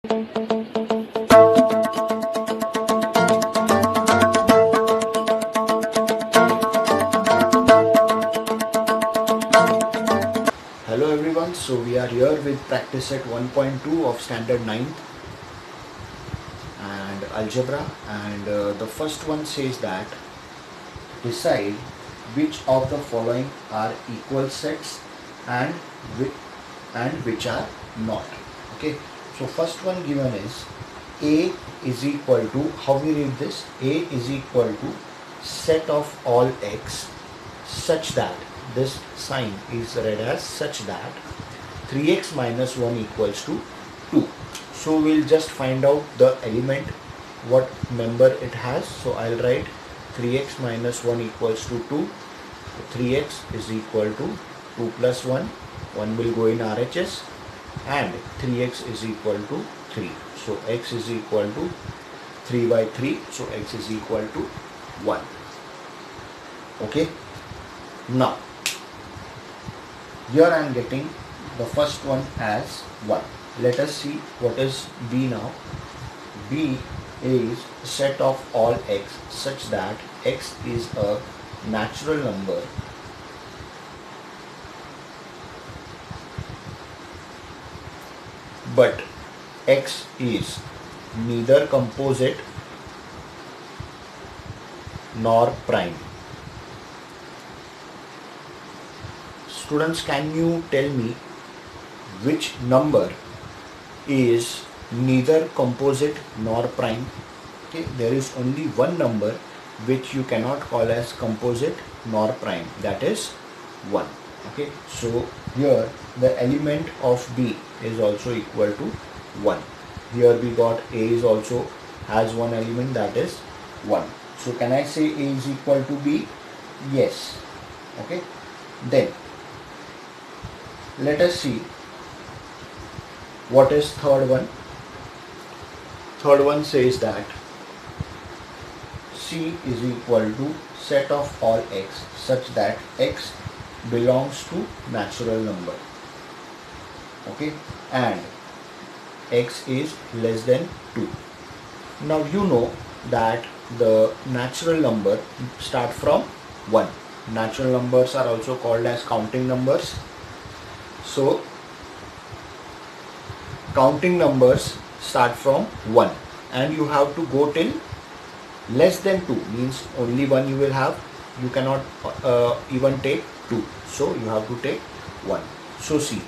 Hello everyone, so we are here with practice set 1.2 of standard 9th and algebra, and the first one says that decide which of the following are equal sets and which are not. Okay, so first one given is A is equal to, how we read this, A is equal to set of all x such that, this sign is read as such that 3x minus 1 equals to 2. So we'll just find out the element, what member it has. So I'll write 3x minus 1 equals to 2. 3x is equal to 2 plus 1. 1 will go in RHS, and 3x is equal to 3. So x is equal to 3 by 3. So x is equal to 1. Okay. Now, here I am getting the first one as 1. Let us see what is B now. B is set of all x such that x is a natural number but x is neither composite nor prime. Students, can you tell me which number is neither composite nor prime? Okay, there is only one number which you cannot call as composite nor prime, that is 1. Okay, so here the element of B is also equal to 1. Here we got A is also has one element, that is 1. So can I say A is equal to B? Yes. Okay, then let us see what is third one. Third one says that C is equal to set of all x such that x belongs to natural number. Okay, and x is less than 2. Now you know that the natural number start from 1. Natural numbers are also called as counting numbers. So counting numbers start from 1 and you have to go till less than 2, means only 1 you will have. You cannot even take 2, so you have to take 1. So see,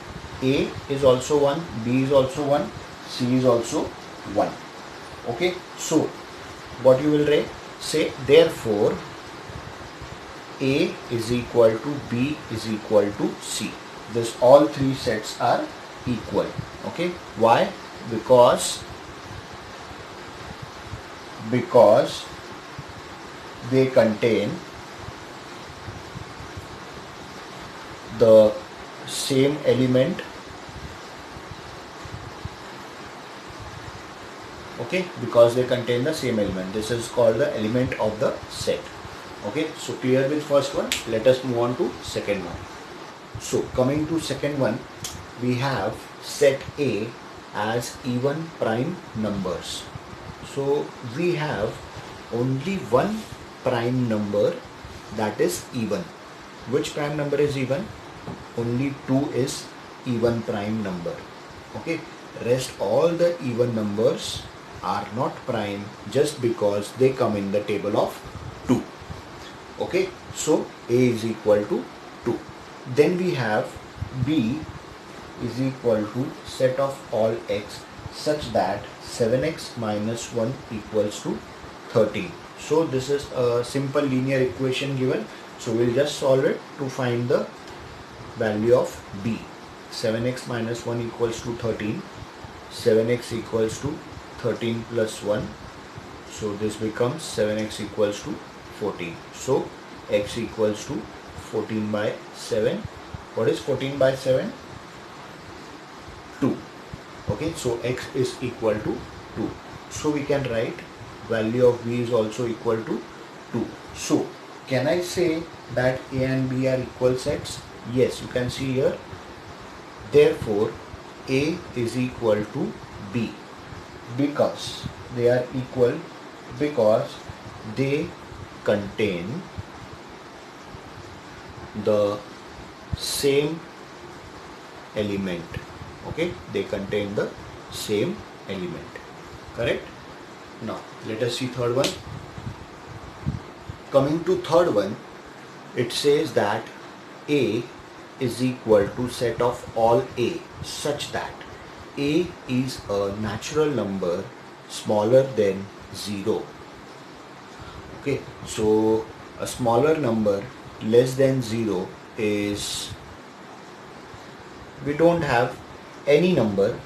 A is also 1, B is also 1, C is also 1. Okay, so what you will write? Say therefore A is equal to B is equal to C. This all three sets are equal. Okay, why? Because they contain the same element. Okay, because they contain the same element. This is called the element of the set. Okay, so clear with first one. Let us move on to second one. So coming to second one, we have set A as even prime numbers. So we have only one prime number, that is even. Which prime number is even? Only 2 is even prime number. Okay, rest all the even numbers are not prime just because they come in the table of 2. Okay, so A is equal to 2. Then we have B is equal to set of all x such that 7x minus 1 equals to 13. So this is a simple linear equation given. So we'll just solve it to find the value of B. 7x minus 1 equals to 13. 7x equals to 13 plus 1. So this becomes 7x equals to 14. So x equals to 14 by 7. What is 14 by 7? 2. Okay, so x is equal to 2. So we can write value of B is also equal to 2. So can I say that A and B are equal sets? Yes, you can see here. Therefore A is equal to B. because they are equal because they contain the same element. Okay, they contain the same element. Correct? Now let us see third one. Coming to third one, it says that A is equal to set of all A such that A is a natural number smaller than 0. Okay, so a smaller number less than 0 is, we don't have any number,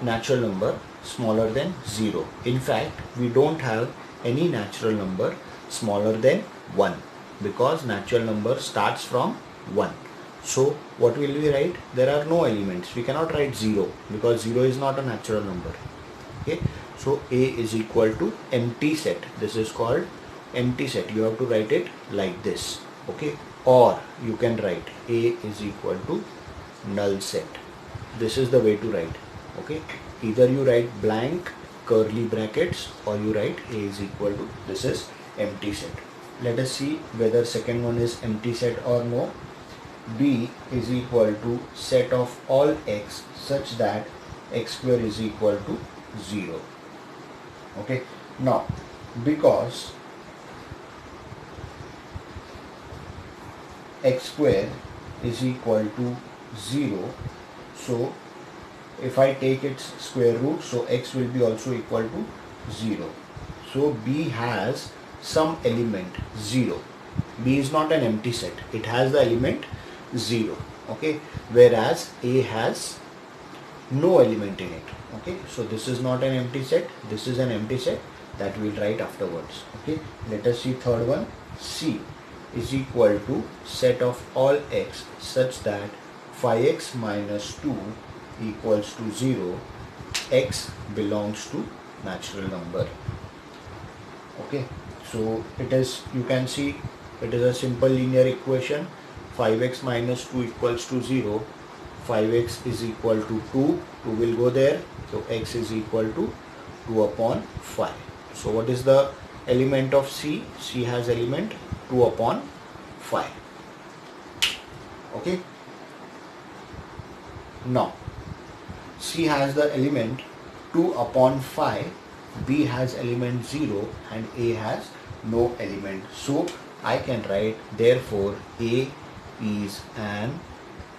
natural number smaller than 0. In fact, we don't have any natural number smaller than 1 because natural number starts from 1. So what will we write? There are no elements. We cannot write 0 because 0 is not a natural number. Okay, so A is equal to empty set. This is called empty set. You have to write it like this. Okay, or you can write A is equal to null set. This is the way to write. Okay, either you write blank curly brackets or you write A is equal to, this is empty set. Let us see whether second one is empty set or no. B is equal to set of all x such that x square is equal to 0. Okay, now because x square is equal to 0, so if I take its square root, so x will be also equal to 0. So B has some element 0. B is not an empty set. It has the element 0. Okay, whereas A has no element in it. Okay, so this is not an empty set. This is an empty set that we'll write afterwards. Okay, let us see third one. C is equal to set of all x such that 5x minus 2 equals to 0. X belongs to natural number. Okay, so it is, you can see it is a simple linear equation. 5x minus 2 equals to 0. 5x is equal to 2. 2 will go there. So x is equal to 2 upon 5. So what is the element of C? C has element 2 upon 5. Okay. Now C has the element 2 upon 5. B has element 0 and A has no element. So I can write therefore A is an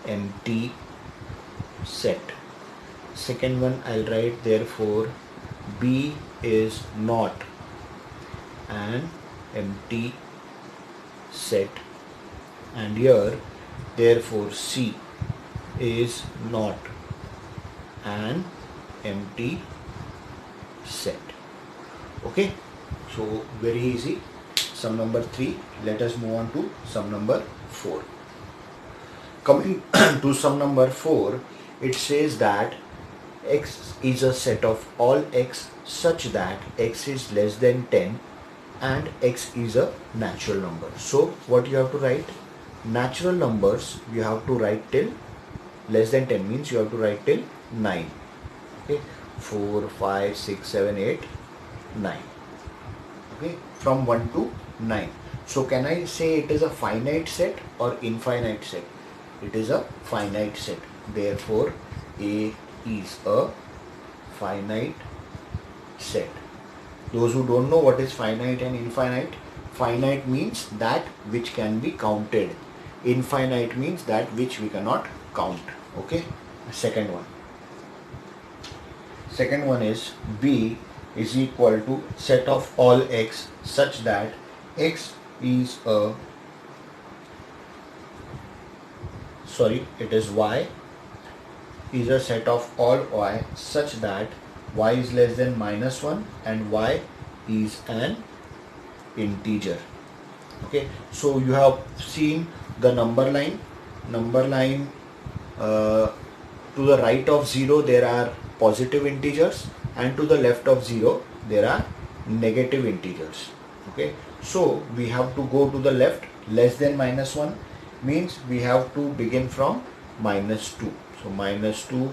empty set. Second one I'll write therefore B is not an empty set, and here therefore C is not an empty set. Okay, so very easy. Sum number 3. Let us move on to sum number 4. Coming to sum number 4, it says that x is a set of all x such that x is less than 10 and x is a natural number. So what you have to write? Natural numbers you have to write till less than 10, means you have to write till 9. Okay, 4, 5, 6, 7, 8, 9. Okay, from 1 to 9. So can I say it is a finite set or infinite set? It is a finite set. Therefore A is a finite set. Those who don't know what is finite and infinite, finite means that which can be counted. Infinite means that which we cannot count. Okay, second one. Second one is B is equal to set of all x such that x is a, it is y is a set of all y such that y is less than -1 and y is an integer. Okay, so you have seen the number line. To the right of 0 there are positive integers and to the left of 0 there are negative integers. Okay, so we have to go to the left. Less than -1 means we have to begin from -2. So -2,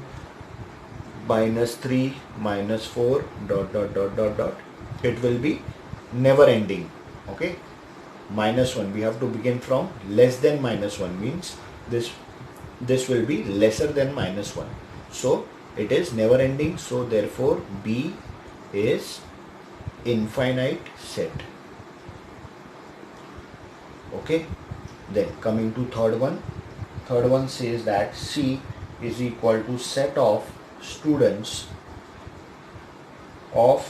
-3 -4 dot dot dot dot dot. It will be never ending. Okay, -1, we have to begin from less than -1, means this will be lesser than -1. So it is never ending, so therefore B is infinite set. Okay, then coming to third one says that C is equal to set of students of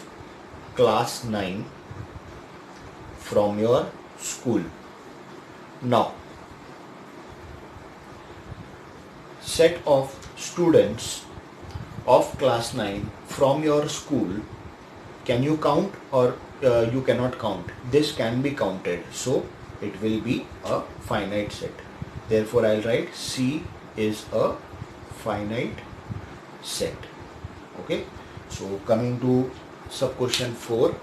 class 9 from your school. Now, set of students of class 9 from your school, can you count or you cannot count? This can be counted, so it will be a finite set. Therefore, I'll write C is a finite set. Okay, so coming to sub question 4.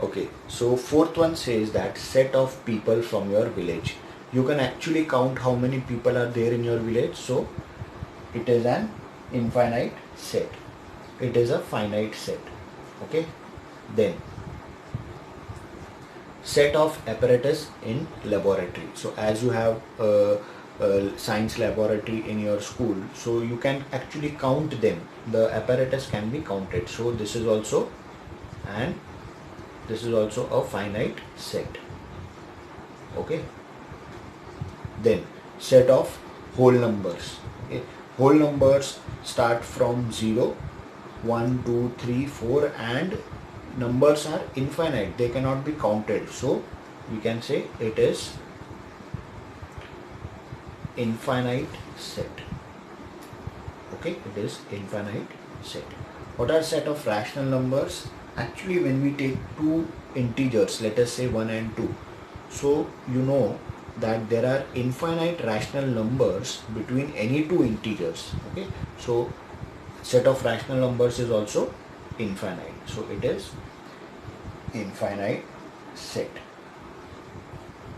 Okay, so fourth one says that set of people from your village. You can actually count how many people are there in your village, so it is an infinite set. It is a finite set. Okay, then set of apparatus in laboratory. So as you have a science laboratory in your school, so you can actually count them. The apparatus can be counted. So this is also a finite set. Okay, then set of whole numbers. Okay, whole numbers start from 0, 1, 2, 3, 4, and numbers are infinite, they cannot be counted, so we can say it is infinite set. Okay, it is infinite set. What are set of rational numbers? Actually, when we take two integers, let us say 1 and 2, so you know that there are infinite rational numbers between any two integers. Okay, so set of rational numbers is also infinite, so it is infinite set.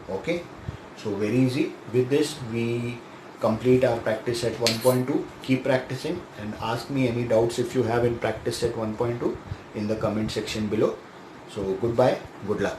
Okay, so very easy. With this we complete our practice set 1.2. Keep practicing and ask me any doubts if you have in practice set 1.2 in the comment section below. So goodbye, good luck.